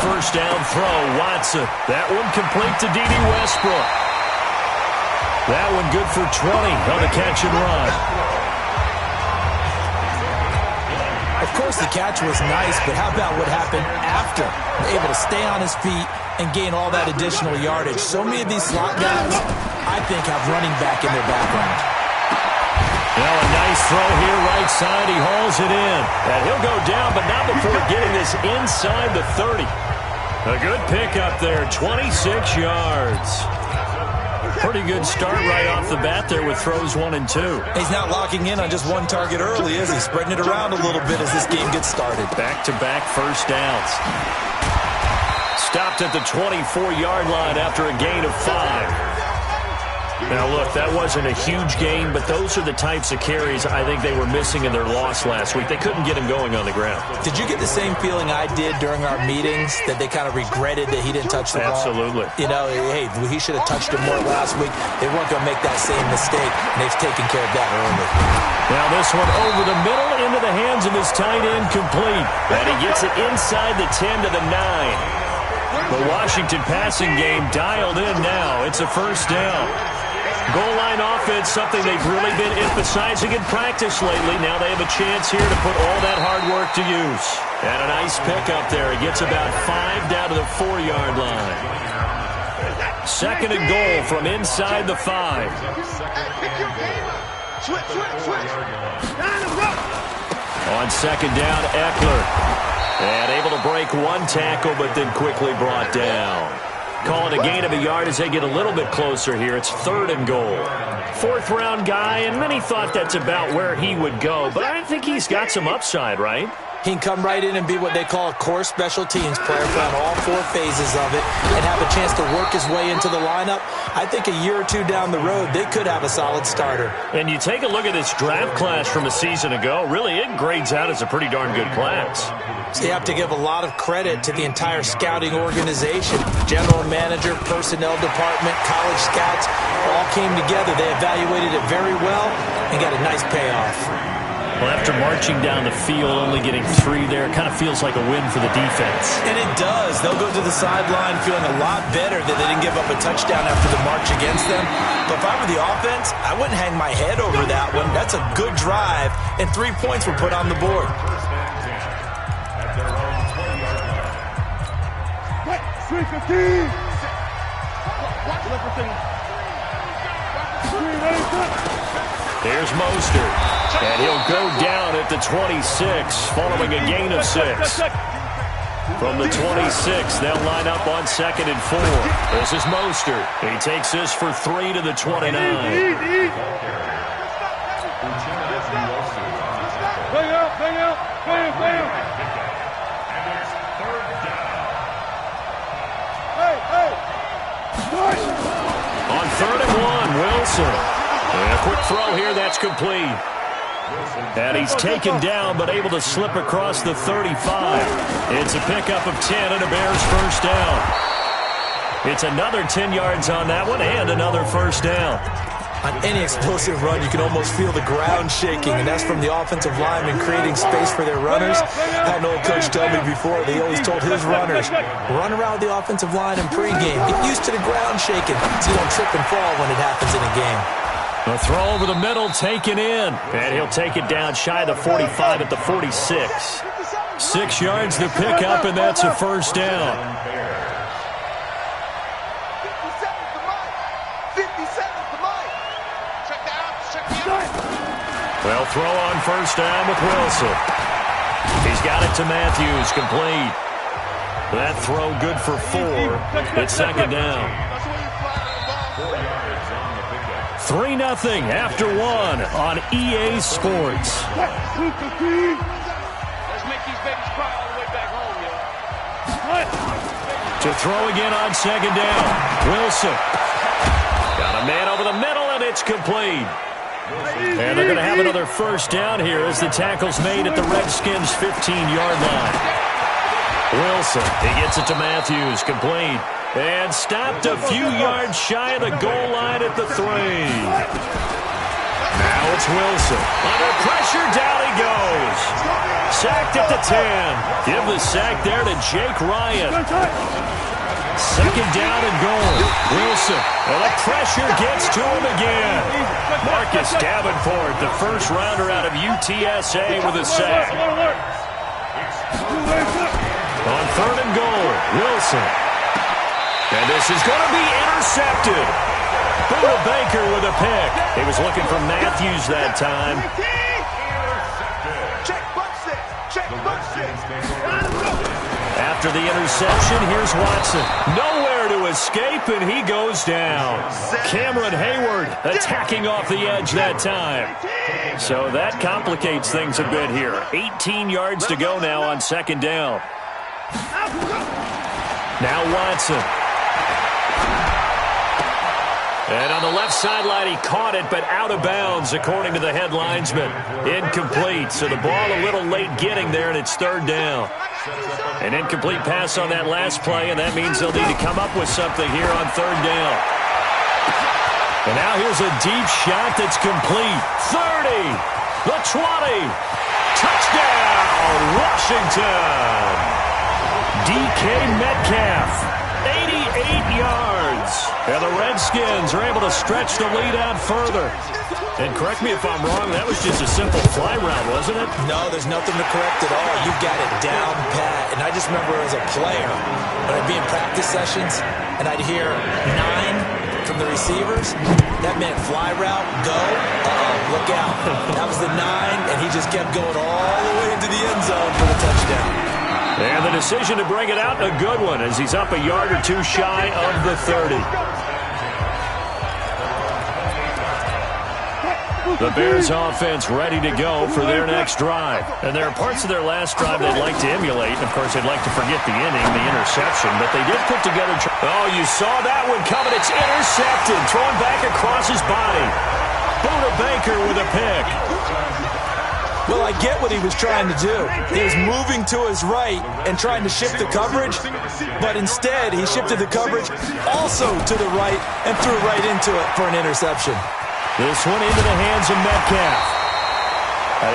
first down throw. Watson. That one complete to D.D. Westbrook. That one good for 20 on the catch and run. Of course, the catch was nice, but how about what happened after? Able to stay on his feet and gain all that additional yardage. So many of these slot guys, I think, have running back in their background. Now a nice throw here right side. He hauls it in. And he'll go down, but not before getting this inside the 30. A good pickup there, 26 yards. Pretty good start right off the bat there with throws 1 and 2. He's not locking in on just one target early, is he? Spreading it around a little bit as this game gets started. Back-to-back first downs. Stopped at the 24-yard line after a gain of 5. Now, look, that wasn't a huge gain, but those are the types of carries I think they were missing in their loss last week. They couldn't get him going on the ground. Did you get the same feeling I did during our meetings, that they kind of regretted that he didn't touch the ball? Absolutely. You know, hey, he should have touched him more last week. They weren't going to make that same mistake, and they've taken care of that early. Now this one over the middle into the hands of his tight end, complete. And he gets it inside the 10 to the 9. The Washington passing game dialed in now. It's a first down. Goal line offense, something they've really been emphasizing in practice lately. Now they have a chance here to put all that hard work to use. And a nice pickup there. He gets about 5 down to the 4-yard line. Second and goal from inside the 5. On second down, Eckler. And able to break one tackle, but then quickly brought down. Calling a gain of a yard as they get a little bit closer here. It's third and goal. Fourth-round guy, and many thought that's about where he would go. But I think he's got some upside, right? He can come right in and be what they call a core special teams player, play on all 4 phases of it, and have a chance to work his way into the lineup. I think a year or two down the road, they could have a solid starter. And you take a look at this draft class from a season ago, really it grades out as a pretty darn good class. So you have to give a lot of credit to the entire scouting organization. General manager, personnel department, college scouts, all came together. They evaluated it very well and got a nice payoff. Well, after marching down the field, only getting 3 there, kind of feels like a win for the defense. And it does. They'll go to the sideline feeling a lot better that they didn't give up a touchdown after the march against them. But if I were the offense, I wouldn't hang my head over that one. That's a good drive, and 3 points were put on the board. Here's Mostert, and he'll go down at the 26, following a gain of 6. From the 26, they'll line up on second and 4. This is Mostert. He takes this for 3 to the 29. On third and 1, Wilson. And a quick throw here, that's complete. And he's taken down, but able to slip across the 35. It's a pickup of 10 and a Bears first down. It's another 10 yards on that one and another first down. On any explosive run, you can almost feel the ground shaking, and that's from the offensive linemen creating space for their runners. I had an old coach tell me before, they always told his runners, run around the offensive line in pregame. Get used to the ground shaking so you don't trip and fall when it happens in a game. A throw over the middle, taken in. And he'll take it down shy of the 45 at the 46. 6 yards to pick up, and that's a first down. Well, throw on first down with Wilson. He's got it to Matthews, complete. That throw good for 4. It's second down. 3-0 after 1 on EA Sports. Let's make these babies cry all the way back home, yo. To throw again on second down. Wilson. Got a man over the middle, and it's complete. And they're going to have another first down here as the tackle's made at the Redskins' 15-yard line. Wilson, he gets it to Matthews, complete. And stopped a few yards shy of the goal line at the 3. Now it's Wilson. Under pressure, down he goes. Sacked at the 10. Give the sack there to Jake Ryan. Second down and goal. Wilson. And the pressure gets to him again. Marcus Davenport, the first rounder out of UTSA with a sack. On third and goal, Wilson. And this is going to be intercepted. Buda Baker with a pick. He was looking for Matthews that time. After the interception, here's Watson. Nowhere to escape, and he goes down. Cameron Hayward attacking off the edge that time. So that complicates things a bit here. 18 yards to go now on second down. Now Watson. And on the left sideline, he caught it, but out of bounds, according to the headlinesman. Incomplete, so the ball a little late getting there, and it's third down. An incomplete pass on that last play, and that means they'll need to come up with something here on third down. And now here's a deep shot that's complete. 30, the 20, touchdown, Washington. DK Metcalf, 88 yards. And the Redskins are able to stretch the lead out further. And correct me if I'm wrong, that was just a simple fly route, wasn't it? No, there's nothing to correct at all. You've got it down pat. And I just remember as a player, when I'd be in practice sessions, and I'd hear 9 from the receivers, that meant fly route, go, look out. That was the 9, and he just kept going all the way into the end zone for the touchdown. And the decision to bring it out, a good one, as he's up a yard or two shy of the 30. The Bears offense ready to go for their next drive. And there are parts of their last drive they'd like to emulate. And, of course, they'd like to forget the inning, the interception. But they did put together... Oh, you saw that one coming. It's intercepted. Thrown back across his body. Buda Baker with a pick. Well, I get what he was trying to do. He was moving to his right and trying to shift the coverage, but instead he shifted the coverage also to the right and threw right into it for an interception. This one into the hands of Metcalf.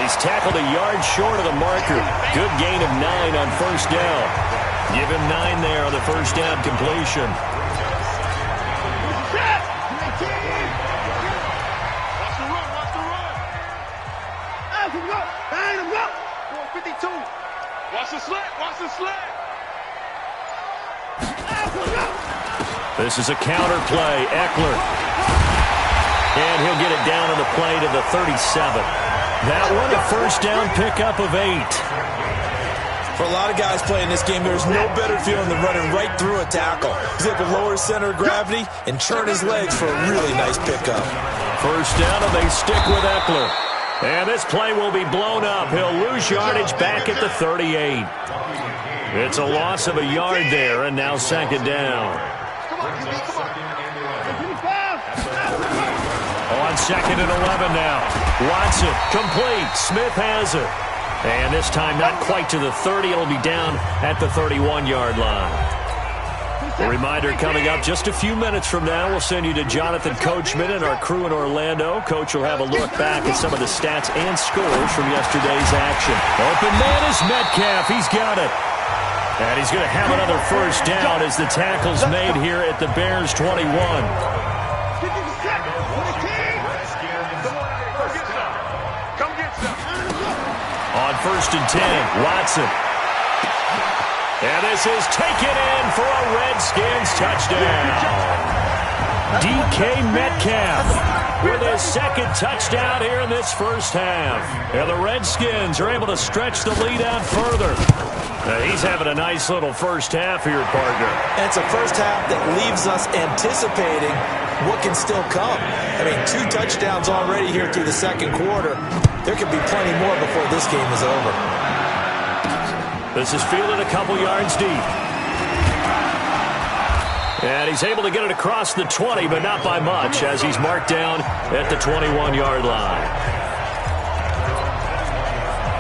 He's tackled a yard short of the marker. Good gain of 9 on first down. Give him 9 there on the first down completion. This is a counter play. Eckler. And he'll get it down on the play to the 37. That one, a first down pickup of 8. For a lot of guys playing this game, there's no better feeling than running right through a tackle. He's able to lower his center of gravity and churn his legs for a really nice pickup. First down, and they stick with Eckler. And this play will be blown up. He'll lose yardage back at the 38. It's a loss of a yard there, and now second down. On second and 11 now. Watson, complete. Smith has it. And this time not quite to the 30. It'll be down at the 31-yard line. A reminder coming up just a few minutes from now. We'll send you to Jonathan Coachman and our crew in Orlando. Coach will have a look back at some of the stats and scores from yesterday's action. Open man is Metcalf. He's got it. And he's going to have another first down as the tackle's made here at the Bears' 21. On first and 10, Watson. And this is taken in for a Redskins touchdown. DK Metcalf with his second touchdown here in this first half. And the Redskins are able to stretch the lead out further. He's having a nice little first half here, partner. And it's a first half that leaves us anticipating what can still come. I mean, 2 touchdowns already here through the second quarter. There could be plenty more before this game is over. This is fielded a couple yards deep. And he's able to get it across the 20, but not by much, as he's marked down at the 21-yard line.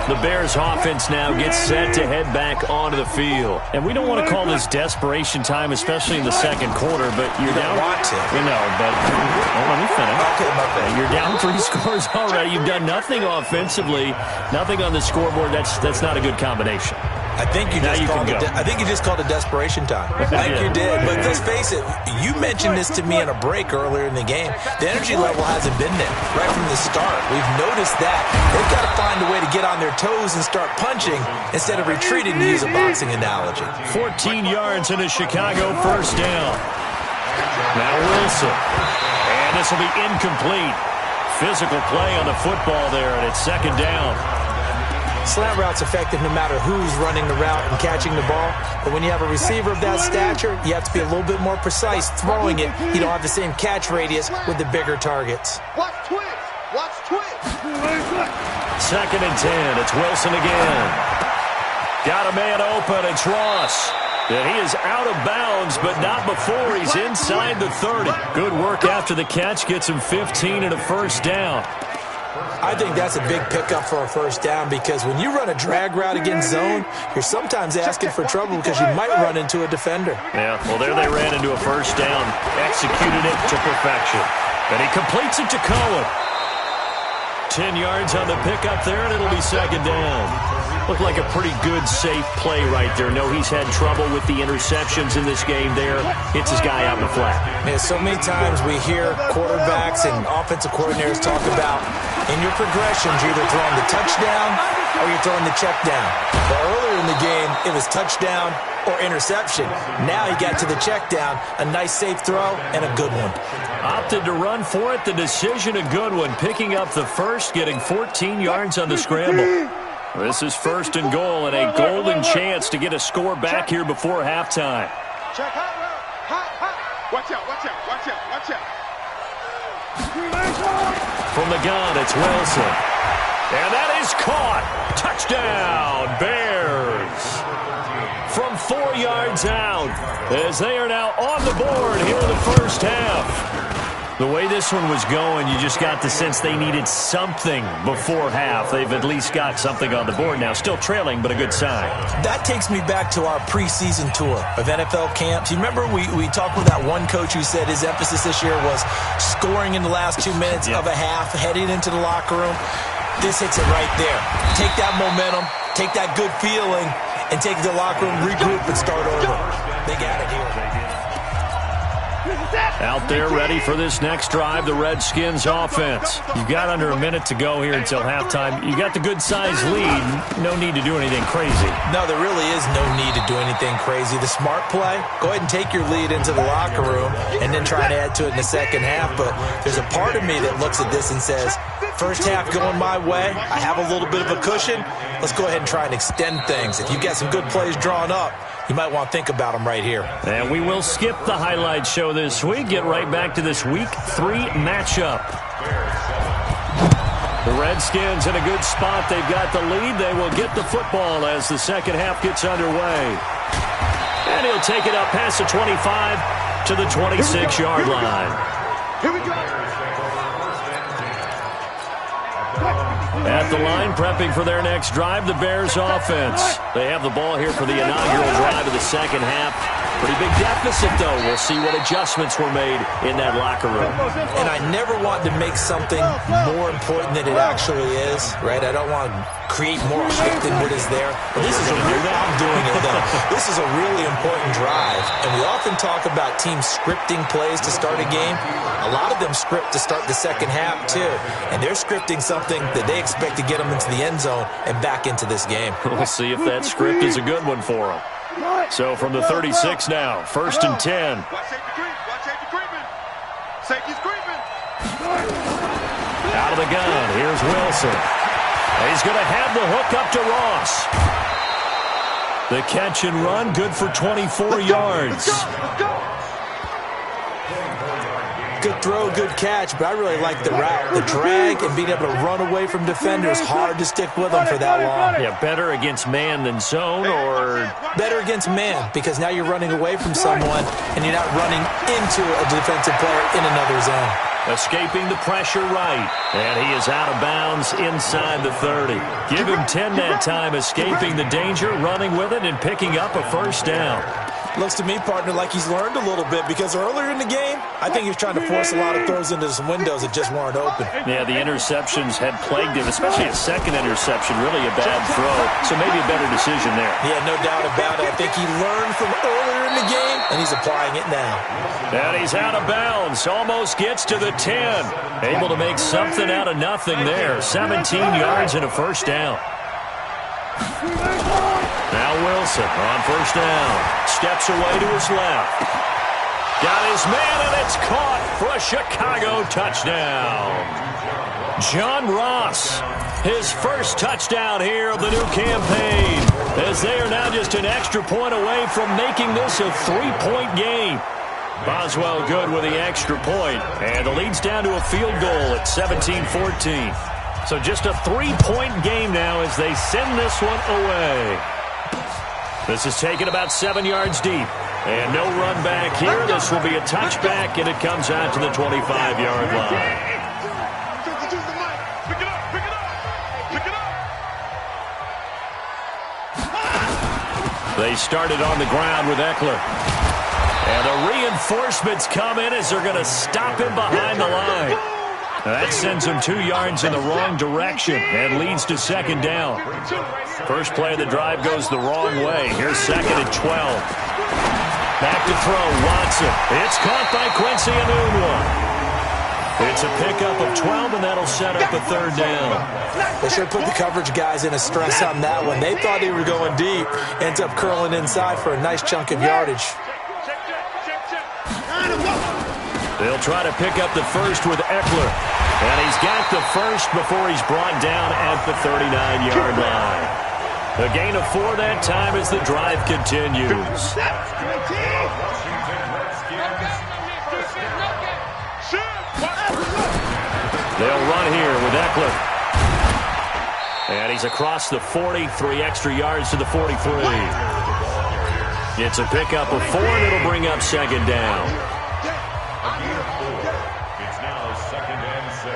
The Bears offense now gets set to head back onto the field. And we don't want to call this desperation time, especially in the second quarter, but you're down. Want to. You know, but let me finish. Okay, my bad. You're down 3 scores already. You've done nothing offensively, nothing on the scoreboard. That's not a good combination. I think you just called it desperation time. I think you did. But let's face it, you mentioned this to me in a break earlier in the game. The energy level hasn't been there right from the start. We've noticed that. They've got to find a way to get on their toes and start punching instead of retreating, to use a boxing analogy. 14 yards in a Chicago first down. Now Wilson. And this will be incomplete. Physical play on the football there, and it's second down. Slant route's effective no matter who's running the route and catching the ball. But when you have a receiver of that stature, you have to be a little bit more precise throwing it. You don't have the same catch radius with the bigger targets. Watch twitch. Watch twitch. Second and 10. It's Wilson again. Got a man open. It's Ross. And he is out of bounds, but not before he's inside the 30. Good work after the catch. Gets him 15 and a first down. I think that's a big pickup for a first down, because when you run a drag route against zone, you're sometimes asking for trouble because you might run into a defender. Yeah, well, there they ran into a first down, executed it to perfection. And he completes it to Cohen. 10 yards on the pickup there, and it'll be second down. Looked like a pretty good, safe play right there. No, he's had trouble with the interceptions in this game there. Hits his guy out in the flat. Yeah, so many times we hear quarterbacks and offensive coordinators talk about, in your progressions, you're either throwing the touchdown or you're throwing the check down. Well, earlier in the game, it was touchdown or interception. Now he got to the check down, a nice safe throw, and a good one. Opted to run for it. The decision, a good one. Picking up the first, getting 14 yards on the scramble. This is first and goal, and a golden chance to get a score back here before halftime. Check hot route. Hot. Watch out. From the gun, it's Wilson. And that is caught. Touchdown, Bears. From 4 yards out, as they are now on the board here in the first half. The way this one was going, you just got the sense they needed something before half. They've at least got something on the board now. Still trailing, but a good sign. That takes me back to our preseason tour of NFL camps. You remember we talked with that one coach who said his emphasis this year was scoring in the last 2 minutes of a half, heading into the locker room. This hits it right there. Take that momentum, take that good feeling, and take it to the locker room, regroup, and start over. They got it here. Out there ready for this next drive, the Redskins offense. You've got under a minute to go here until halftime. You got the good-sized lead. No need to do anything crazy. No, there really is no need to do anything crazy. The smart play, go ahead and take your lead into the locker room and then try to add to it in the second half. But there's a part of me that looks at this and says, first half going my way, I have a little bit of a cushion. Let's go ahead and try and extend things. If you've got some good plays drawn up, you might want to think about them right here. And we will skip the highlight show this week. Get right back to this Week 3 matchup. The Redskins in a good spot. They've got the lead. They will get the football as the second half gets underway. And he'll take it up past the 25 to the 26-yard line. Here we go. At the line, prepping for their next drive, the Bears offense. They have the ball here for the inaugural drive of the second half. Pretty big deficit, though. We'll see what adjustments were made in that locker room. And I never want to make something more important than it actually is, right? I don't want to create more hype than what is there. But this is I'm doing it, though. This is a really important drive. And we often talk about teams scripting plays to start a game. A lot of them script to start the second half, too. And they're scripting something that they expect to get them into the end zone and back into this game. We'll see if that script is a good one for them. So from the 36 now, first and 10. Watch safety creeping. Safety's creeping. Out of the gun, here's Wilson. He's going to have the hook up to Ross. The catch and run, good for 24 yards. Let's go. Good throw, good catch, but I really like the route. The drag and being able to run away from defenders, hard to stick with them for that long. Yeah, better against man than zone, or better against man, because now you're running away from someone and you're not running into a defensive player in another zone. Escaping the pressure right. And he is out of bounds inside the 30. Give him 10 that time, escaping the danger, running with it, and picking up a first down. Looks to me, partner, like he's learned a little bit, because earlier in the game, I think he was trying to force a lot of throws into some windows that just weren't open. Yeah, the interceptions had plagued him, especially a second interception, really a bad throw. So maybe a better decision there. Yeah, no doubt about it. I think he learned from earlier in the game, and he's applying it now. And he's out of bounds, almost gets to the 10. Able to make something out of nothing there. 17 yards and a first down. Now Wilson on first down. Steps away to his left. Got his man, and it's caught for a Chicago touchdown. John Ross, his first touchdown here of the new campaign, as they are now just an extra point away from making this a 3-point game. Boswell good with the extra point, and the lead's down to a field goal at 17-14. So just a 3-point game now as they send this one away. This is taken about 7 yards deep. And no run back here. This will be a touchback, and it comes out to the 25-yard line. They started on the ground with Eckler. And the reinforcements come in as they're going to stop him behind the line. That sends him 2 yards in the wrong direction and leads to second down. First play of the drive goes the wrong way. Here's second and 12. Back to throw, Watson. It's caught by Quincy Enunwa. It's a pickup of 12, and that'll set up a third down. They should put the coverage guys in a stress on that one. They thought they were going deep. Ends up curling inside for a nice chunk of yardage. They'll try to pick up the first with Eckler. And he's got the first before he's brought down at the 39-yard line. A gain of 4 that time as the drive continues. They'll run here with Eckler. And he's across the 40, 3 extra yards to the 43. It's a pickup of 4, and it'll bring up second down. It's now second and 6.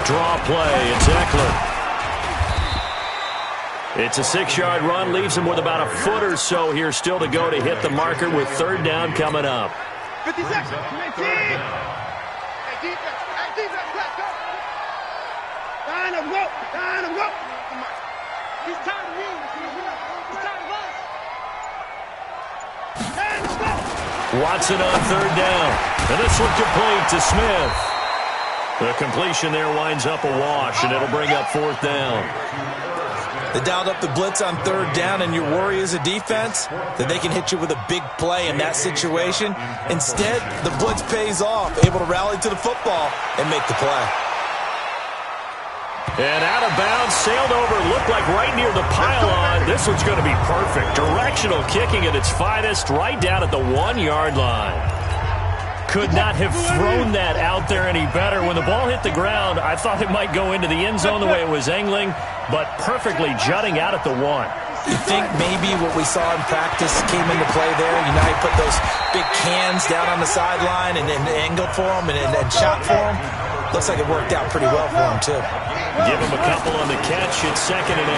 Draw play. It's Eckler. It's a 6-yard run. Leaves him with about a foot or so here still to go to hit the marker with third down coming up. 50 seconds. 19. Hey, defense. Let's go. Line up, go. He's tired of me. He's tired of us. Hey, let's go. Watson on third down. And this one complete to Smith. The completion there winds up a wash, and it'll bring up fourth down. They dialed up the blitz on third down, and your worry as a defense that they can hit you with a big play in that situation. Instead, the blitz pays off, able to rally to the football and make the play. And out of bounds, sailed over, looked like right near the pylon. This one's going to be perfect. Directional kicking at its finest, right down at the 1-yard line. Could not have thrown that out there any better. When the ball hit the ground, I thought it might go into the end zone the way it was angling, but perfectly jutting out at the 1. You think maybe what we saw in practice came into play there? You know, he put those big cans down on the sideline and angled for him and shot for him. Looks like it worked out pretty well for him, too. Give him a couple on the catch. It's second and 8.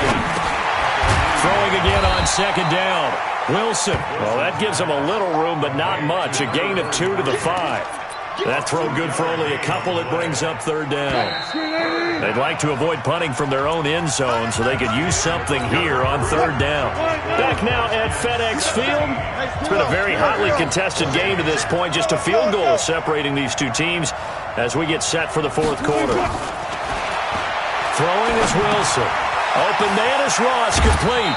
Throwing again on second down. Wilson. Well, that gives him a little room, but not much. A gain of 2 to the 5. That throw good for only a couple. It brings up third down. They'd like to avoid punting from their own end zone, so they could use something here on third down. Back now at FedEx Field. It's been a very hotly contested game to this point. Just a field goal separating these two teams as we get set for the fourth quarter. Throwing is Wilson. Open man is Ross, complete.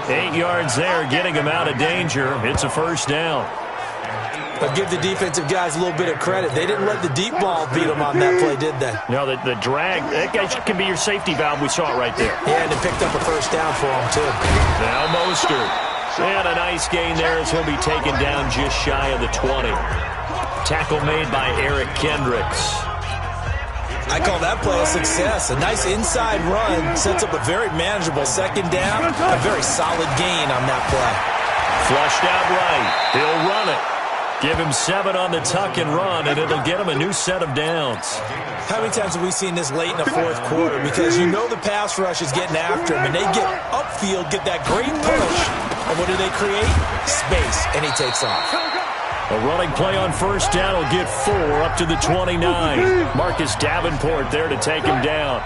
8 yards there, getting him out of danger. It's a first down. But give the defensive guys a little bit of credit. They didn't let the deep ball beat them on that play, did they? No, the drag, that guy can be your safety valve. We saw it right there. Yeah, and it picked up a first down for him, too. Now Mostert. And a nice gain there as he'll be taken down just shy of the 20. Tackle made by Eric Kendricks. I call that play a success. A nice inside run sets up a very manageable second down. A very solid gain on that play. Flushed out right. He'll run it. Give him 7 on the tuck and run, and it'll get him a new set of downs. How many times have we seen this late in the fourth quarter? Because you know the pass rush is getting after him, and they get upfield, get that great push, and what do they create? Space, and he takes off. A running play on first down will get 4 up to the 29. Marcus Davenport there to take him down.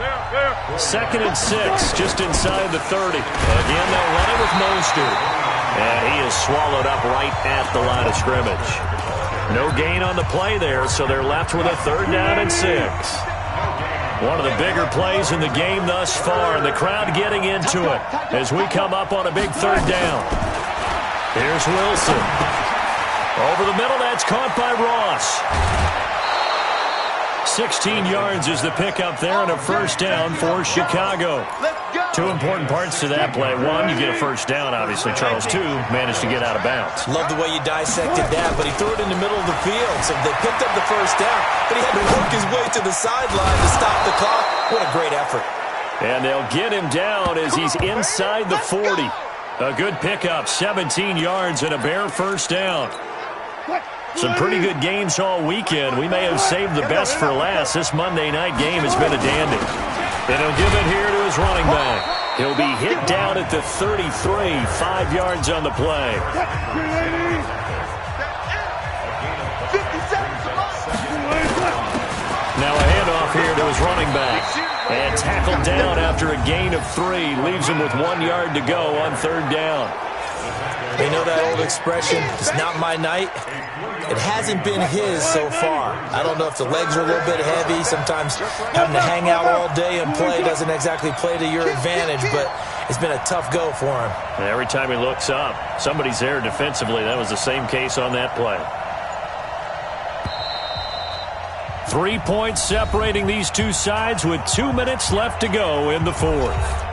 2nd and 6, just inside the 30. Again, they'll run it with Mostert. And he is swallowed up right at the line of scrimmage. No gain on the play there, so they're left with a 3rd down and 6. One of the bigger plays in the game thus far, and the crowd getting into it as we come up on a big 3rd down. Here's Wilson. Over the middle, that's caught by Ross. 16 yards is the pickup there, and a 1st down for Chicago. 2 important parts to that play. 1, you get a 1st down, obviously. Charles, 2, managed to get out of bounds. Love the way you dissected that, but he threw it in the middle of the field. So they picked up the 1st down, but he had to work his way to the sideline to stop the clock. What a great effort. And they'll get him down as he's inside the 40. A good pickup, 17 yards and a bare 1st down. Some pretty good games all weekend. We may have saved the best for last. This Monday night game has been a dandy. And he'll give it here to his running back. He'll be hit down at the 33, 5 yards on the play. Now a handoff here to his running back. And tackled down after a gain of 3. Leaves him with 1 yard to go on 3rd down. They know that old expression, it's not my night. It hasn't been his so far. I don't know if the legs are a little bit heavy. Sometimes having to hang out all day and play doesn't exactly play to your advantage, but it's been a tough go for him. And every time he looks up, somebody's there defensively. That was the same case on that play. 3 points separating these two sides with 2 minutes left to go in the 4th.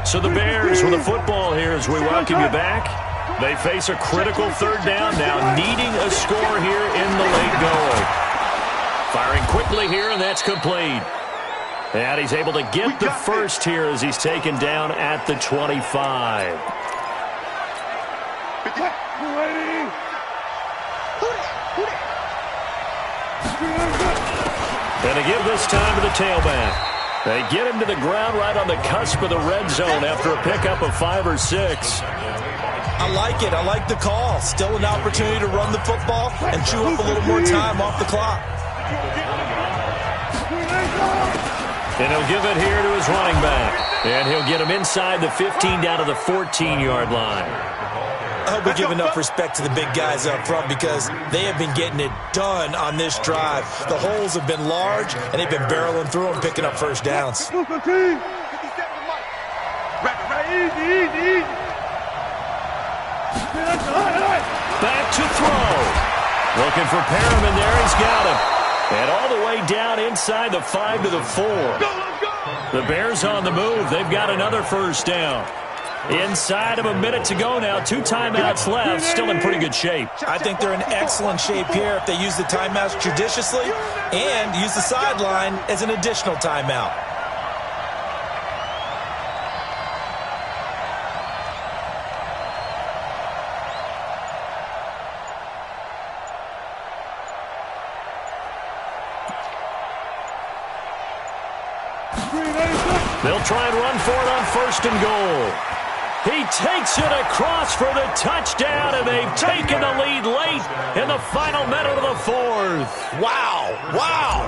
So the Bears with the football here as we welcome you back. They face a critical 3rd down now, needing a score here in the late going. Firing quickly here, and that's complete. And he's able to get the 1st here as he's taken down at the 25. And to give this time to the tailback. They get him to the ground right on the cusp of the red zone after a pickup of 5 or 6. I like it. I like the call. Still an opportunity to run the football and chew up a little more time off the clock. And he'll give it here to his running back. And he'll get him inside the 15 down to the 14-yard line. I hope we give enough respect to the big guys up front because they have been getting it done on this drive. The holes have been large, and they've been barreling through them, picking up 1st downs. Back to throw. Looking for Perriman there. He's got him. And all the way down inside the 5 to the 4. The Bears on the move. They've got another 1st down. Inside of a minute to go now. 2 timeouts left. Still in pretty good shape. I think they're in excellent shape here if they use the timeouts judiciously and use the sideline as an additional timeout. They'll try and run for it on 1st and goal. He takes it across for the touchdown, and they've taken the lead late in the final minute of the 4th. Wow. Wow.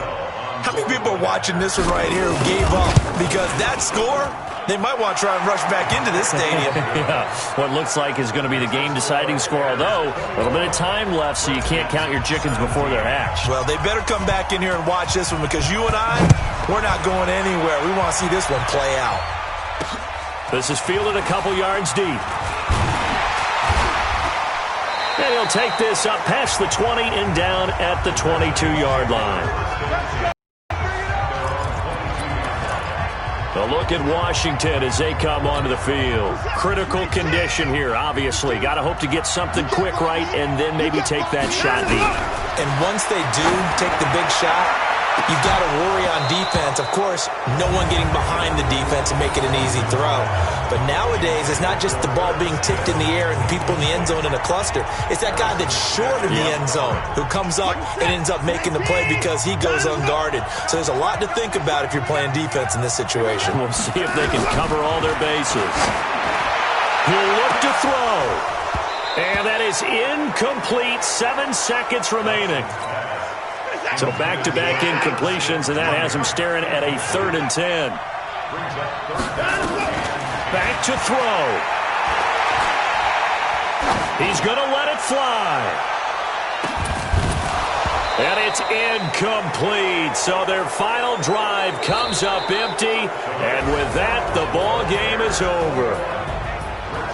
How many people are watching this one right here who gave up? Because that score, they might want to try and rush back into this stadium. Yeah, what looks like is going to be the game-deciding score, although a little bit of time left, so you can't count your chickens before they're hatched. Well, they better come back in here and watch this one because you and I, we're not going anywhere. We want to see this one play out. This is fielded a couple yards deep. And he'll take this up past the 20 and down at the 22-yard line. A look at Washington as they come onto the field. Critical condition here, obviously. Got to hope to get something quick right and then maybe take that shot deep. And once they do take the big shot, You've got to worry on defense. Of course, no one getting behind the defense and making an easy throw. But nowadays, it's not just the ball being tipped in the air and people in the end zone in a cluster. It's that guy that's short in the end zone who comes up and ends up making the play because he goes unguarded. So there's a lot to think about if you're playing defense in this situation. We'll see if they can cover all their bases. He'll look to throw. And that is incomplete. 7 seconds remaining. So back-to-back incompletions, and that has him staring at a 3rd and 10. Back to throw. He's going to let it fly. And it's incomplete. So their final drive comes up empty. And with that, the ball game is over.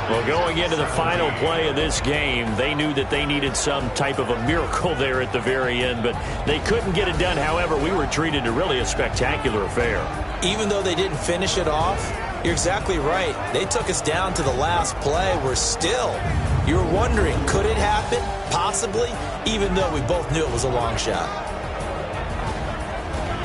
Well, going into the final play of this game, they knew that they needed some type of a miracle there at the very end, but they couldn't get it done. However, we were treated to really a spectacular affair. Even though they didn't finish it off, you're exactly right. They took us down to the last play. You're wondering, could it happen? Possibly, even though we both knew it was a long shot.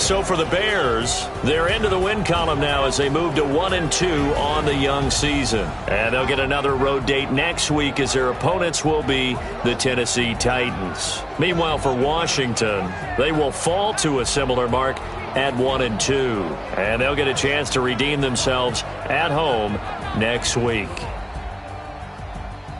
So for the Bears, they're into the win column now as they move to 1-2 on the young season. And they'll get another road date next week as their opponents will be the Tennessee Titans. Meanwhile, for Washington, they will fall to a similar mark at 1-2. And they'll get a chance to redeem themselves at home next week.